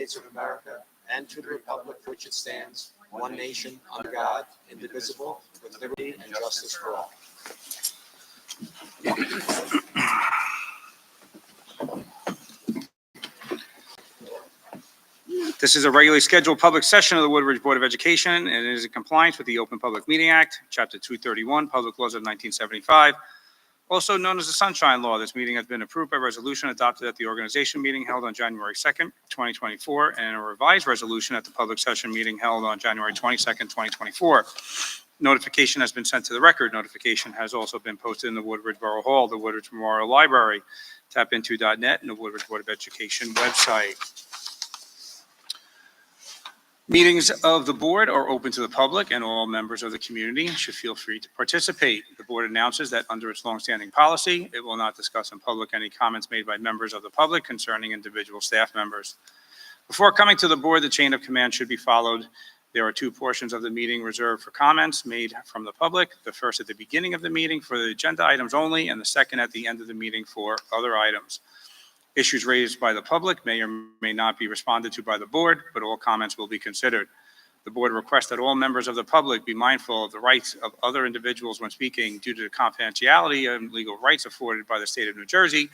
States of America and to the republic for which it stands, one nation, under God, indivisible, with liberty and justice for all. This is a regularly scheduled public session of the Woodbridge Board of Education, and it is in compliance with the Open Public Meeting Act, Chapter 231, Public Laws of 1975, also known as the Sunshine Law. This meeting has been approved by resolution adopted at the organization meeting held on January 2nd, 2024, and a revised resolution at the public session meeting held on January 22nd, 2024. Notification has been sent to the record. Notification has also been posted in the Woodbridge Borough Hall, the Woodbridge Memorial Library, tapinto.net, and the Woodbridge Board of Education website. Meetings of the board are open to the public, and all members of the community should feel free to participate. The board announces that under its longstanding policy, it will not discuss in public any comments made by members of the public concerning individual staff members. Before coming to the board, the chain of command should be followed. There are two portions of the meeting reserved for comments made from the public. The first at the beginning of the meeting for the agenda items only, and the second at the end of the meeting for other items. Issues raised by the public may or may not be responded to by the board, but all comments will be considered. The board requests that all members of the public be mindful of the rights of other individuals when speaking due to the confidentiality and legal rights afforded by the state of New Jersey.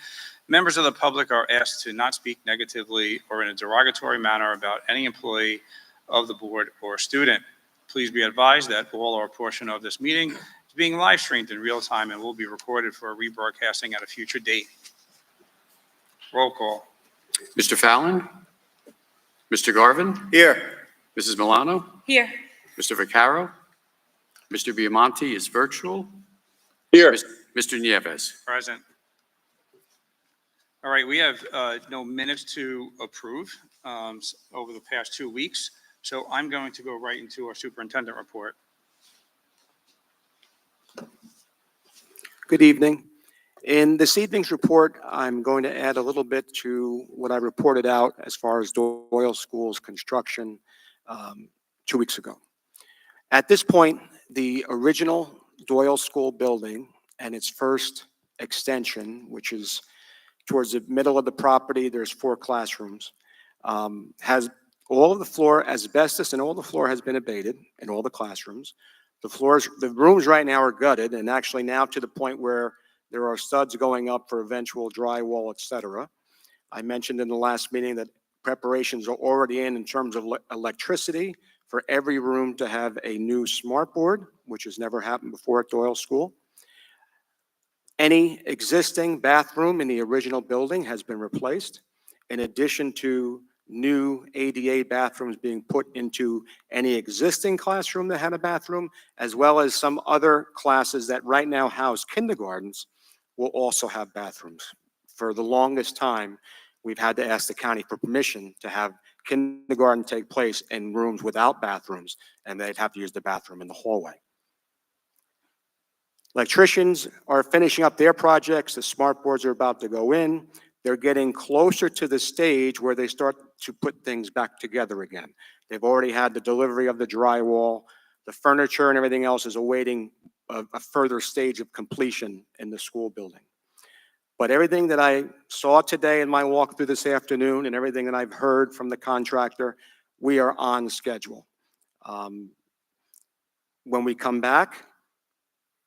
Members of the public are asked to not speak negatively or in a derogatory manner about any employee of the board or student. Please be advised that all or a portion of this meeting is being live streamed in real time and will be recorded for rebroadcasting at a future date. Roll call. Mr. Fallon? Mr. Garvin? Here. Mrs. Milano? Here. Mr. Vaccaro? Mr. Biamonte is virtual. Here. Mr. Nieves? Present. All right, we have no minutes to approve over the past 2 weeks, so I'm going to go right into our superintendent report. Good evening. In this evening's report, I'm going to add a little bit to what I reported out as far as Doyle School's construction 2 weeks ago. At this point, the original Doyle School building and its first extension, which is towards the middle of the property, there's 4 classrooms, has all of the floor asbestos, and all the floor has been abated in all the classrooms. The rooms right now are gutted, and actually now to the point where there are studs going up for eventual drywall, etc. I mentioned in the last meeting that preparations are already in terms of electricity for every room to have a new smart board, which has never happened before at Doyle School. Any existing bathroom in the original building has been replaced, in addition to new ADA bathrooms being put into any existing classroom that had a bathroom, as well as some other classes that right now house kindergartens will also have bathrooms. For the longest time, we've had to ask the county for permission to have kindergarten take place in rooms without bathrooms, and they'd have to use the bathroom in the hallway. Electricians are finishing up their projects. The smart boards are about to go in. They're getting closer to the stage where they start to put things back together again. They've already had the delivery of the drywall. The furniture and everything else is awaiting a further stage of completion in the school building. But everything that I saw today in my walkthrough this afternoon and everything that I've heard from the contractor, we are on schedule. When we come back,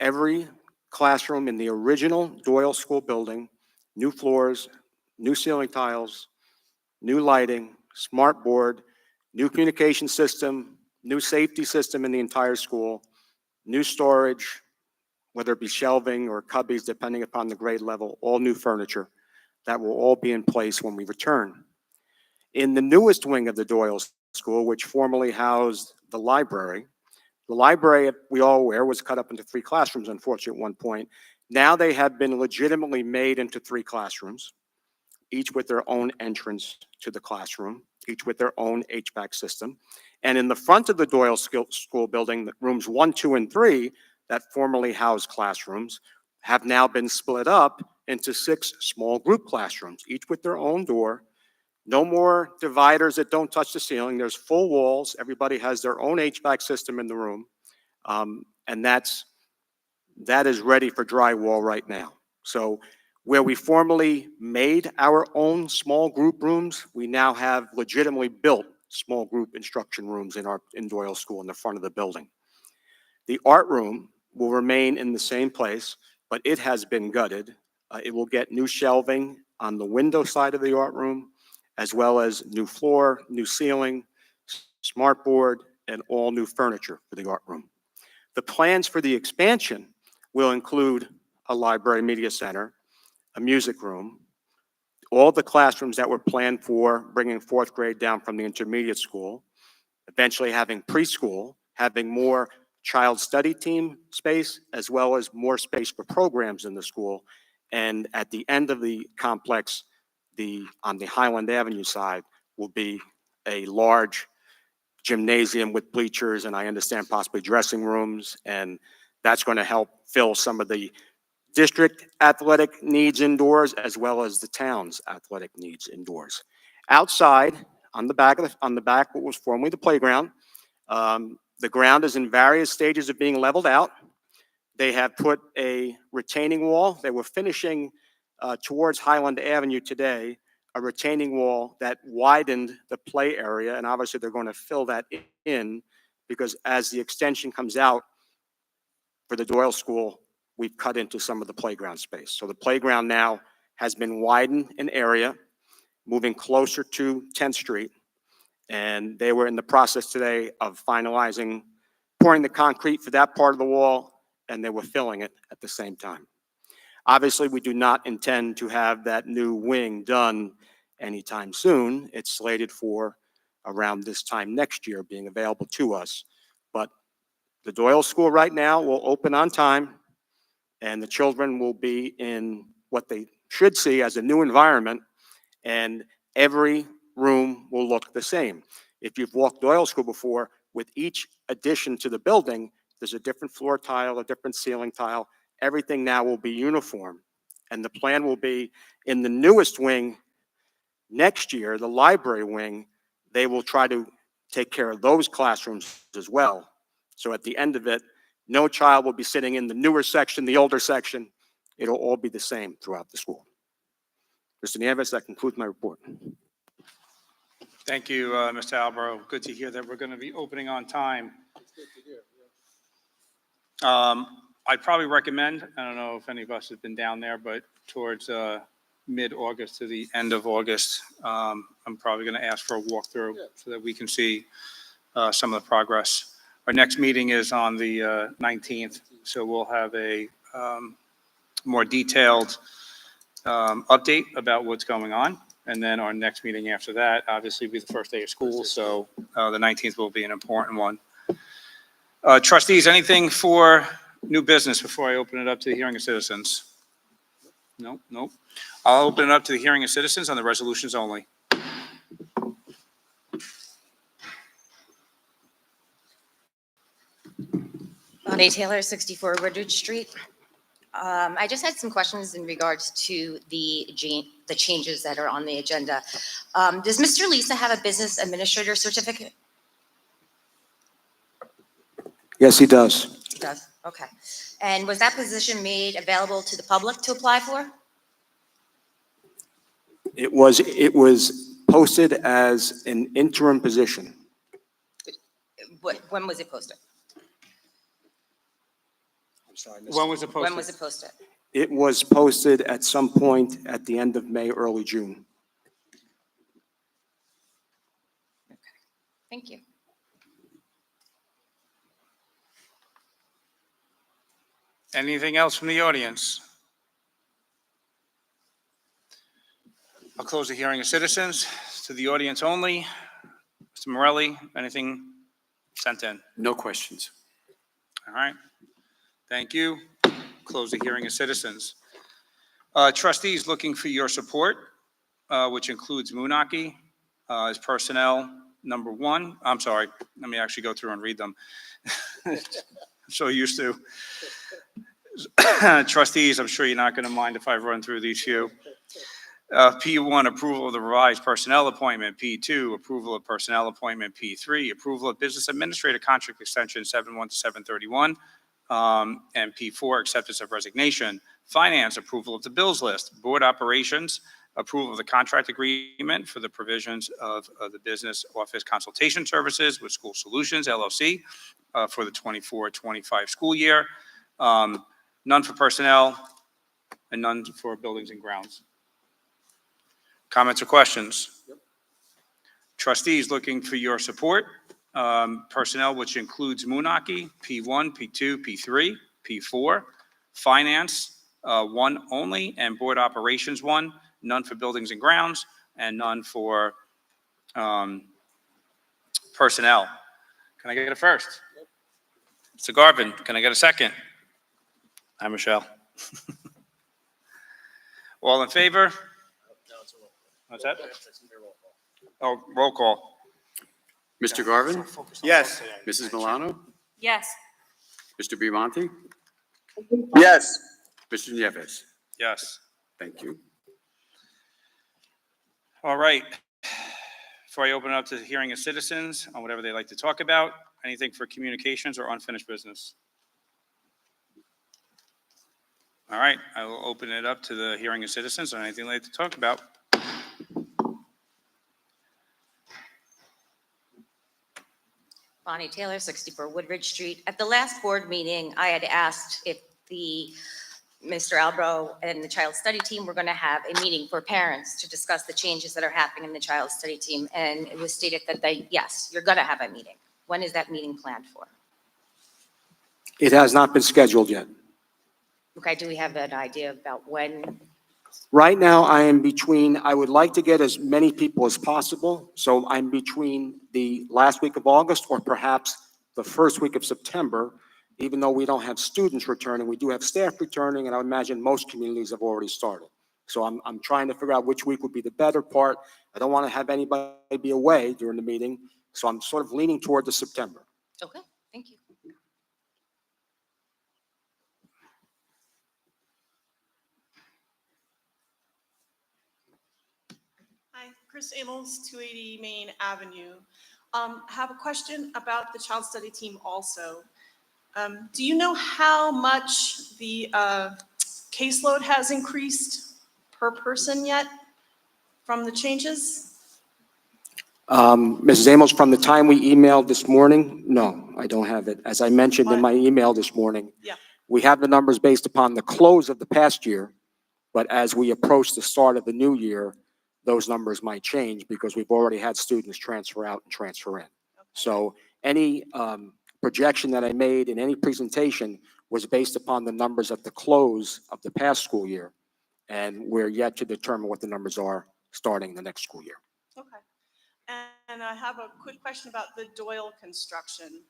every classroom in the original Doyle School building, new floors, new ceiling tiles, new lighting, smart board, new communication system, new safety system in the entire school, new storage, whether it be shelving or cubbies, depending upon the grade level, all new furniture. That will all be in place when we return. In the newest wing of the Doyle School, which formerly housed the library, we all aware, was cut up into 3 classrooms, unfortunately, at one point. Now they have been legitimately made into 3 classrooms, each with their own entrance to the classroom, each with their own HVAC system. And in the front of the Doyle School building, the rooms 1, 2, and 3 that formerly housed classrooms have now been split up into 6 small group classrooms, each with their own door. No more dividers that don't touch the ceiling. There's full walls. Everybody has their own HVAC system in the room. And that is ready for drywall right now. So Where we formerly made our own small group rooms, we now have legitimately built small group instruction rooms in Doyle School in the front of the building. The art room will remain in the same place, but it has been gutted. It will get new shelving on the window side of the art room, as well as new floor, new ceiling, smart board, and all new furniture for the art room. The plans for the expansion will include a library media center, a music room, all the classrooms that were planned for bringing fourth grade down from the intermediate school, eventually having preschool, having more child study team space, as well as more space for programs in the school. And at the end of the complex, on the Highland Avenue side, will be a large gymnasium with bleachers, and I understand possibly dressing rooms, and that's going to help fill some of the district athletic needs indoors, as well as the town's athletic needs indoors. Outside, on the back, what was formerly the playground, the ground is in various stages of being leveled out. They have put a retaining wall. They were finishing towards Highland Avenue today, a retaining wall that widened the play area, and obviously they're going to fill that in because as the extension comes out for the Doyle School, we've cut into some of the playground space. So the playground now has been widened in area, moving closer to 10th Street. And they were in the process today of finalizing, pouring the concrete for that part of the wall, and they were filling it at the same time. Obviously, we do not intend to have that new wing done anytime soon. It's slated for around this time next year being available to us. But the Doyle School right now will open on time, and the children will be in what they should see as a new environment, and every room will look the same. If you've walked Doyle School before, with each addition to the building, there's a different floor tile, a different ceiling tile. Everything now will be uniform. And the plan will be in the newest wing next year, the library wing, they will try to take care of those classrooms as well. So at the end of it, no child will be sitting in the newer section, the older section. It'll all be the same throughout the school. Mr. Nieves, that concludes my report. Thank you, Mr. Albro. Good to hear that we're going to be opening on time. I'd probably recommend, I don't know if any of us have been down there, but towards mid-August to the end of August, I'm probably going to ask for a walkthrough so that we can see some of the progress. Our next meeting is on the 19th, so we'll have a more detailed update about what's going on. And then our next meeting after that, obviously, will be the first day of school, so the 19th will be an important one. Trustees, anything for new business before I open it up to the hearing of citizens? No, nope. I'll open it up to the hearing of citizens on the resolutions only. Bonnie Taylor, 64 Woodridge Street. I just had some questions in regards to the changes that are on the agenda. Does Mr. Lisa have a business administrator certificate? Yes, he does. He does, okay. And was that position made available to the public to apply for? It was posted as an interim position. When was it posted? I'm sorry, When was it posted? When was it posted? It was posted at some point at the end of May, early June. Okay, thank you. Anything else from the audience? I'll close the hearing of citizens to the audience only. Mr. Morelli, anything sent in? No questions. All right. Thank you. Close the hearing of citizens. Trustees, looking for your support, which includes Moonaki as personnel number 1. I'm sorry, let me actually go through and read them. I'm so used to. Trustees, I'm sure you're not going to mind if I run through these few. P1, approval of the revised personnel appointment. P2, approval of personnel appointment. P3, approval of business administrator contract extension 7/1 to 7/31. And P4, acceptance of resignation Finance, approval of the bills list. Board Operations, approval of the contract agreement for the provisions of the business office consultation services with School Solutions LLC for the 24-25 school year. None for personnel and none for buildings and grounds. Comments or questions? Trustees, looking for your support. Personnel, which includes Moonaki, P1, P2, P3, P4. Finance, 1 only, and Board Operations, 1. None for buildings and grounds, and none for personnel. Can I get a first? Mr. Garvin, can I get a second? Hi, Michelle. All in favor? What's that? Oh, roll call. Mr. Garvin, Yes. Mrs. Milano, Yes. Mr. Biamonte, Yes. Mr. Nieves. Yes. Thank you. All right. Before I open it up to the hearing of citizens on whatever they'd like to talk about, anything for communications or unfinished business? All right, I will open it up to the hearing of citizens on anything they'd like to talk about. Bonnie Taylor, 64 Woodridge Street. At the last board meeting, I had asked if Mr. Albro and the child study team were going to have a meeting for parents to discuss the changes that are happening in the child study team. And it was stated that yes, you're going to have a meeting. When is that meeting planned for? It has not been scheduled yet. Okay, do we have an idea about when? Right now, I would like to get as many people as possible. So I'm between the last week of August or perhaps the first week of September, even though we don't have students returning, we do have staff returning, and I would imagine most communities have already started. So I'm trying to figure out which week would be the better part. I don't want to have anybody be away during the meeting, so I'm sort of leaning toward the September. Okay, thank you. Hi, Chris Amos, 280 Main Avenue. Have a question about the child study team also. Do you know how much the caseload has increased per person yet from the changes? Mrs. Amos, from the time we emailed this morning, no, I don't have it. As I mentioned in my email this morning, Yeah. we have the numbers based upon the close of the past year, but as we approach the start of the new year, those numbers might change because we've already had students transfer out and transfer in. So any projection that I made in any presentation was based upon the numbers at the close of the past school year, and we're yet to determine what the numbers are starting the next school year. Okay. And I have a quick question about the Doyle construction.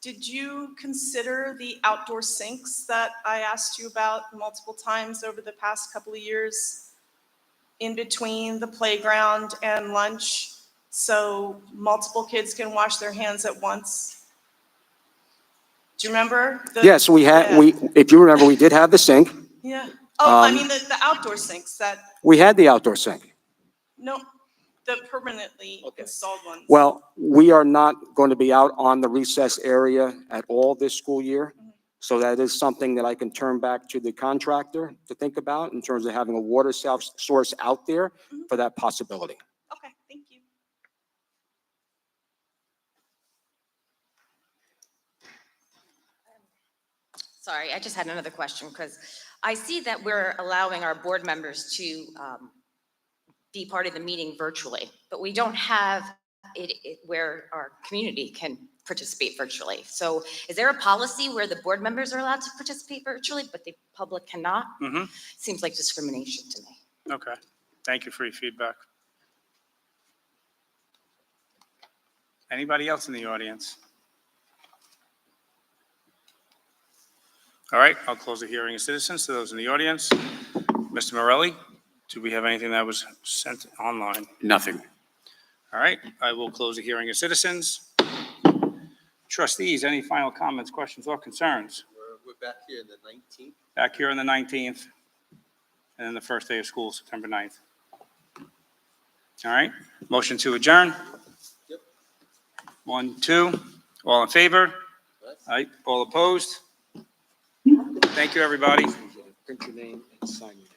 Did you consider the outdoor sinks that I asked you about multiple times over the past couple of years in between the playground and lunch, so multiple kids can wash their hands at once? Do you remember? Yes, we had, Yeah. if you remember, we did have the sink. Yeah. Oh, I Um, mean, the outdoor sinks that, We had the outdoor sink. no, the permanently installed ones. Well, we are not going to be out on the recess area at all this school year. So that is something that I can turn back to the contractor to think about in terms of having a water source out there for that possibility. Okay, thank you. Sorry, I just had another question because I see that we're allowing our board members to be part of the meeting virtually, but we don't have it where our community can participate virtually. So is there a policy where the board members are allowed to participate virtually, but the public cannot? Seems like discrimination to me. Okay. Thank you for your feedback. Anybody else in the audience? All right, I'll close the hearing of citizens to those in the audience. Mr. Morelli, do we have anything that was sent online? Nothing. All right, I will close the hearing of citizens. Trustees, any final comments, questions, or concerns? We're back here the 19th. Back here on the 19th, and then the first day of school, September 9th. All right, motion to adjourn? Yep. 1, 2, all in favor? All right, all opposed? Thank you, everybody. print your name and sign your name.